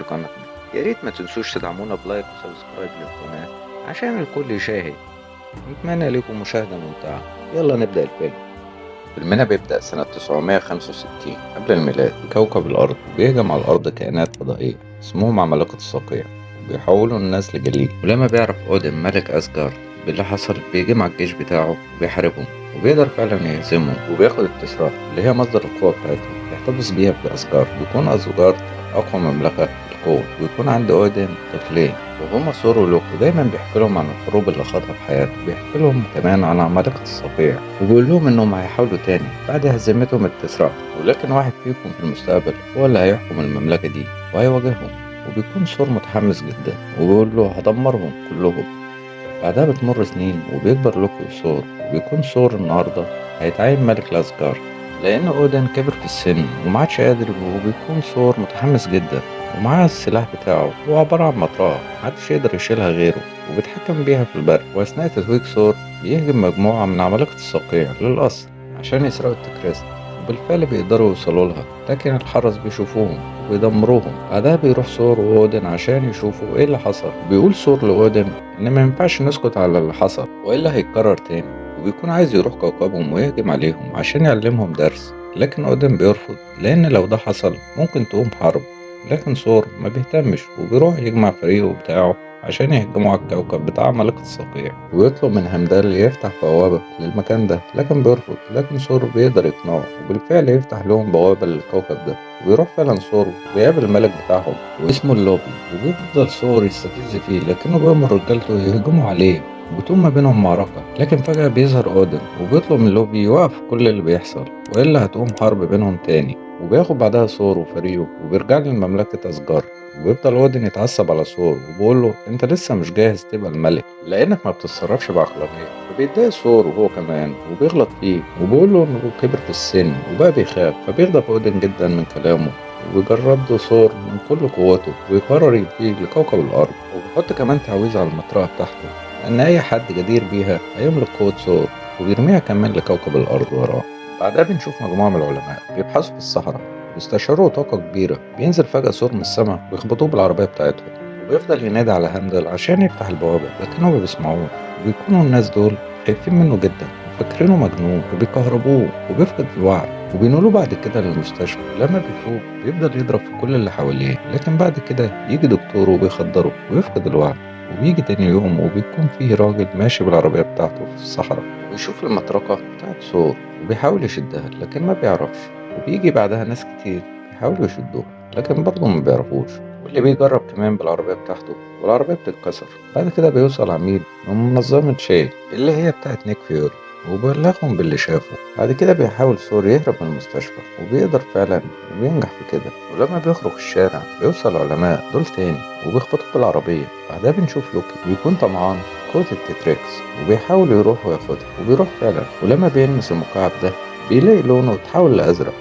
في قناتنا. يا ريت ما تنسوش تدعمونا بلايك وسبسكرايب للقناة عشان الكل يشاهد. نتمنى لكم مشاهدة ممتعة. يلا نبدأ الفيلم. فيلمنا بيبدأ سنة 965 قبل الميلاد في كوكب الأرض، وبيهجم على الأرض كائنات فضائية اسمهم عمالقة الصقيع، وبيحولوا الناس لجليد. ولما بيعرف أودن ملك أسجارد باللي حصل بيجمع الجيش بتاعه وبيحاربهم، وبيقدر فعلا يهزمهم، وبياخد التسرع اللي هي مصدر القوة بتاعتهم يحتفظ بيها في أسجارد. بيكون أسجارد أقوى مملكة في الكون، ويكون عند أودن طفلين وهما ثور ولوكي. ودايما بيحكي لهم عن الحروب اللي خاضها في حياته، بيحكي لهم كمان عن عمالقة الصقيع، وبيقول لهم إنهم هيحاولوا تاني بعد هزيمتهم التسرع، ولكن واحد فيكم في المستقبل هو اللي هيحكم المملكة دي وهيواجههم. وبيكون ثور متحمس جدا وبيقول له هدمرهم كلهم. بعدها بتمر سنين وبيكبر لوكي وثور، وبيكون ثور النهاردة هيتعين ملك لاسجارد لأن أودن كبر في السن ومعادش قادر. وبيكون ثور متحمس جدا ومعاه السلاح بتاعه، هو عبارة عن مطرقة محدش يقدر يشيلها غيره، وبيتحكم بيها في البرق. وأثناء تتويج ثور بيهجم مجموعة من عمالقة الصقيع للقصر عشان يسرقوا التكريست، وبالفعل بيقدروا يوصلوا لها، لكن الحرس بيشوفوهم وبيدمروهم. بعدها بيروح ثور وأودن عشان يشوفوا ايه اللي حصل. بيقول ثور لأودن إن ما ينفعش نسكت على اللي حصل وإلا هيتكرر تاني، وبيكون عايز يروح كوكبهم ويهجم عليهم عشان يعلمهم درس. لكن أودن بيرفض لأن لو ده حصل ممكن تقوم حرب. لكن ثور ما بيهتمش وبيروح يجمع فريقه بتاعه عشان يهجموا على الكوكب بتاع عمالقة الصقيع، ويطلب من همدال يفتح بوابة للمكان ده، لكن بيرفض. لكن ثور بيقدر يقنعه وبالفعل يفتح لهم بوابة للكوكب ده. وبيروح فعلا ثور وبيقابل الملك بتاعهم واسمه اللوبي، وبيفضل ثور يستفز فيه لكنه بيأمر رجالته يهجموا عليه وبتقوم ما بينهم معركة. لكن فجأة بيظهر أودن وبيطلب من لوبي يوقف كل اللي بيحصل وإلا هتقوم حرب بينهم تاني. وبياخد بعدها ثور وفريقه وبيرجع لمملكة أسجارد. وبيفضل أودن يتعصب على ثور وبيقول له أنت لسه مش جاهز تبقى الملك لأنك ما بتتصرفش بعقلانية. فبيتضايق ثور وهو كمان وبيغلط فيه وبيقول له إنه كبر في السن وبقى بيخاف. فبيغضب أودن جدا من كلامه وبيجرد له ثور من كل قوته ويقرر يديه لكوكب الأرض. وبيحط كمان تعويذة على المطرقة بتاعته إن أي حد جدير بيها هيملك قوة ثور، وبيرميها كمان لكوكب الأرض وراه. بعدها بنشوف مجموعة من العلماء بيبحثوا في الصحراء بيستشعروا طاقة كبيرة. بينزل فجأة ثور من السماء ويخبطوه بالعربية بتاعتهم، وبيفضل ينادي على هندل عشان يفتح البوابة لكنهم ما بيسمعوه. وبيكونوا الناس دول خايفين منه جدا وفاكرينه مجنون وبيكهربوه وبيفقد الوعي، وبينقلوه بعد كده للمستشفى. لما بيفوق بيفضل يضرب في كل اللي حواليه، لكن بعد كده يجي دكتور وبيخدره ويفقد الوعي. وبيجي تاني يوم وبيكون فيه راجل ماشي بالعربية بتاعته في الصحراء ويشوف المطرقة بتاعت ثور وبيحاول يشدها لكن ما بيعرفش. وبيجي بعدها ناس كتير بيحاولوا يشدوها لكن برضه ما بيعرفوش، واللي بيجرب كمان بالعربية بتاعته والعربية بتتكسر. بعد كده بيوصل عميل من منظمة شيل اللي هي بتاعت نيك فيوري وبلغهم باللي شافه. بعد كده بيحاول ثور يهرب من المستشفى وبيقدر فعلا وبينجح في كده. ولما بيخرج الشارع بيوصل العلماء دول تاني وبيخبطوا بالعربية. بعدها بنشوف لوكي بيكون طمعان في قوة التتريكس وبيحاول يروح وياخدها وبيروح فعلا. ولما بيلمس المكعب ده بيلاقي لونه اتحول لأزرق.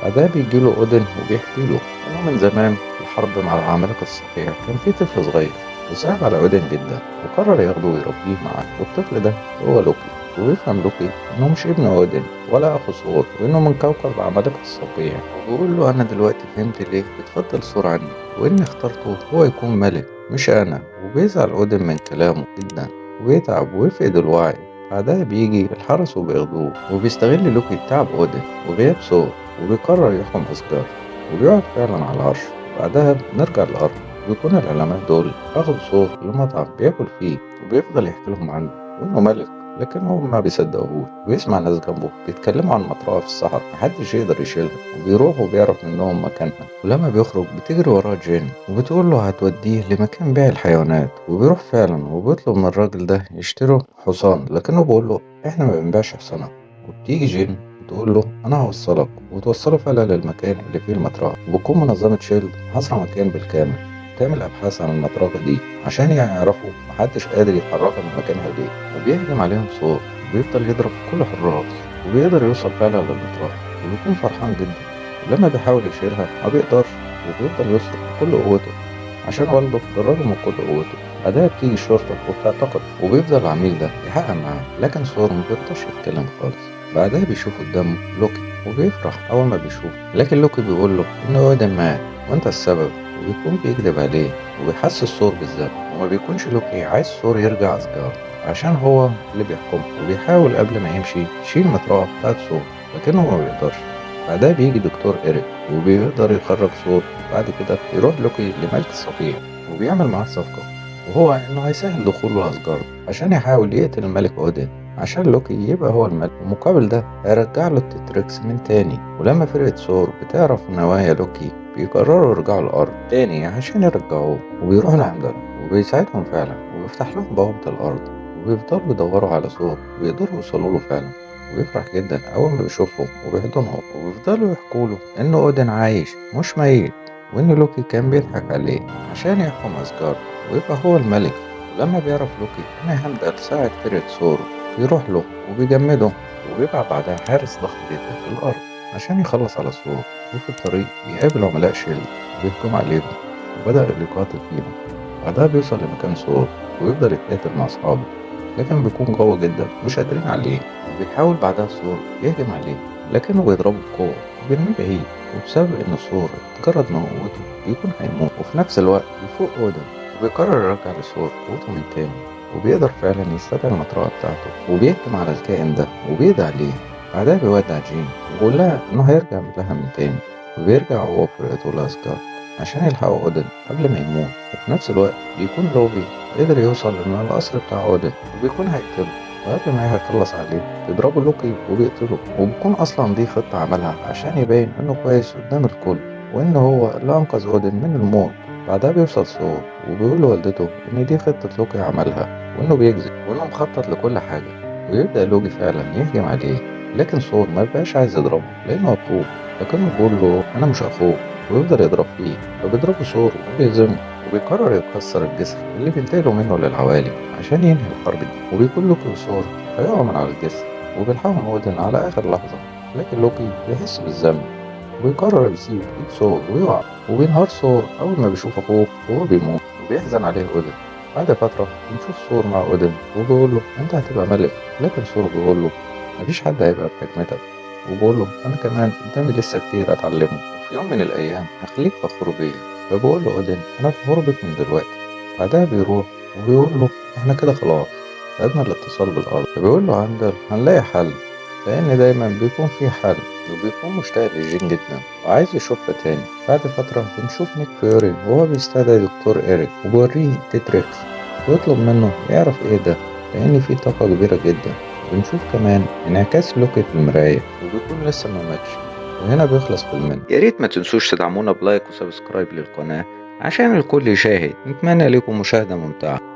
بعدها بيجيله أودن وبيحكي له إنه من زمان في الحرب مع العمالقة الصقيع كان في طفل صغير وصعب على أودن جدا وقرر ياخده ويربيه معاه. والطفل ده هو لوكي. وبيفهم لوكي إنه مش ابن أودن ولا أخو ثور وإنه من كوكب عمالقة الصقيع. وبيقول له أنا دلوقتي فهمت ليه بتفضل ثور عني وإني اخترته هو يكون ملك مش أنا. وبيزعل أودن من كلامه جدا وبيتعب ويفقد الوعي. بعدها بيجي الحرس وبياخدوه وبيستغل لوكي تعب أودن وغياب ثور وبيقرر يحكم أسجارد وبيقعد فعلا على العرش. بعدها بنرجع الأرض وبيكون العلماء دول أخدوا ثور لمطعم بياكل فيه وبيفضل يحكي لهم عنه وإنه ملك، لكن هم ما بيصدقوهوش. ويسمع ناس جنبه بيتكلموا عن مطرقة في الصحراء محدش يقدر يشيلها، وبيروح وبيعرف منهم مكانها. ولما بيخرج بتجري وراه جين وبتقول له هتوديه لمكان بيع الحيوانات. وبيروح فعلا وبيطلب من الراجل ده يشتروا حصان لكنه بيقول له احنا ما بنبيعش حصانة. وبتيجي جين تقول له انا هوصلك وتوصله فعلا للمكان اللي فيه المطرقة. وبتكون منظمة شيلد حاصرة مكان بالكامل تعمل أبحاث عن المطرقة دي عشان يعرفوا محدش قادر يتحركها من مكانها ليه. وبيهجم عليهم ثور وبيفضل يضرب في كل حراس وبيقدر يوصل فعلا للمطرقة وبيكون فرحان جدا. ولما بيحاول يشيلها ما بيقدرش وبيفضل يصرخ بكل قوته عشان والده جربه من كل قوته. بعدها بتيجي الشرطة وبتعتقد وبيفضل العميل ده يحقق معاه، لكن ثور ما بيرضاش يتكلم خالص. بعدها بيشوف قدامه لوكي وبيفرح أول ما بيشوفه، لكن لوكي بيقول له إن أودن مات وأنت السبب وبيكون بيكدب عليه وبيحسس ثور بالذنب، وما بيكونش لوكي عايز ثور يرجع أسجارد عشان هو اللي بيحكمه، وبيحاول قبل ما يمشي يشيل المطرقة بتاعت ثور لكنه ما بيقدرش. بعدها بيجي دكتور إيريك وبيقدر يخرج ثور. بعد كده يروح لوكي لملك الصقيع وبيعمل معاه صفقة، وهو إنه هيسهل دخوله أسجارد عشان يحاول يقتل الملك أودين عشان لوكي يبقى هو الملك. ومقابل ده هيرجع له التتريكس من تاني. ولما فرقة ثور بتعرف نوايا لوكي بيقرروا يرجعوا الأرض تاني عشان يرجعوه، وبيروحوا لعمدان وبيساعدهم فعلا وبيفتح لهم بوابة الأرض، وبيفضلوا يدوروا على ثور ويقدروا يوصلوا له فعلا. وبيفرح جدا أول ما بيشوفهم وبيحضنهم، وبيفضلوا يحكوا له إن أودين عايش مش ميت، وإن لوكي كان بيضحك عليه عشان يحكم أسجارد ويبقى هو الملك. ولما بيعرف لوكي إن هيمدل ساعد فرقة ثور بيروح له وبيجمده، وبيبعت بعدها حارس ضخم جدا في الأرض عشان يخلص على ثور. وفي الطريق بيقابل عملاء شيلد وبيهجم عليهم وبدأ يقاتل فيهم. بعدها بيوصل لمكان ثور ويفضل يتقاتل مع أصحابه، لكن بيكون قوي جدا مش قادرين عليه. وبيحاول بعدها ثور يهجم عليه لكنه بيضربه بقوة وبيرميه بعيد. وبسبب إن ثور اتجرد من قوته بيكون هيموت، وفي نفس الوقت بيفوق أودن وبيقرر يرجع لثور قوته من تاني. وبيقدر فعلا يستدعي المطرقة بتاعته وبيهجم على الكائن ده وبيقضي عليه. بعدها بيودع جين وبيقول لها إنه هيرجع لها من تاني، وبيرجع هو وفرقته لأسجارد عشان يلحقوا أودن قبل ما يموت. وفي نفس الوقت بيكون لوبي قدر يوصل من القصر بتاع أودن وبيكون هيقتله. وقبل ما يخلص عليه بيضربوا لوكي وبيقتله، وبيكون أصلا دي خطة عملها عشان يبين إنه كويس قدام الكل وإن هو اللي أنقذ أودن من الموت. بعدها بيوصل ثور وبيقول لوالدته إن دي خطة لوكي عملها وإنه بيكذب وإنه مخطط لكل حاجة. ويبدأ لوكي فعلا يهجم عليه، لكن ثور ما بقاش عايز يضربه لأنه أخوه، لكنه بيقول له أنا مش أخوك، ويفضل يضرب فيه. فبيضربه ثور وبيهزمه، وبيقرر يكسر الجسر اللي بينتقلوا منه للعوالم عشان ينهي الحرب دي. وبيكون لوكي وثور هيقعوا من على الجسر وبيلحقهم أودن على آخر لحظة، لكن لوكي بيحس بالذنب وبيقرر يسيب إيد ثور ويقع. وبينهار ثور أول ما بيشوف أخوه وهو بيموت وبيحزن عليه أودن. بعد فترة بنشوف ثور مع أودن وبيقول له أنت هتبقى ملك، لكن ثور بيقول له مفيش حد هيبقى بحكمتك. وبقول له أنا كمان قدامي لسه كتير أتعلمه، وفي يوم من الأيام هخليك فخور بيا. فبقول له أودن أنا فخور بيك من دلوقتي. بعدها بيروح وبيقول له إحنا كده خلاص فقدنا الاتصال بالأرض. فبيقول له عندل هنلاقي حل، لأن دايما بيكون في حل. وبيكون مشتاق لجين جدا وعايز يشوفها تاني. بعد فترة بنشوف نيك فيوري وهو بيستدعي دكتور إيريك وبيوريه تيتريكس ويطلب منه يعرف إيه ده، لأن في طاقة كبيرة جدا. بنشوف كمان انعكاس لوكي في المراية وبيكون لسه ما ماتش. وهنا بيخلص فيلمنا. يا ريت ما تنسوش تدعمونا بلايك وسبسكرايب للقناة عشان الكل يشاهد. نتمنى لكم مشاهدة ممتعة.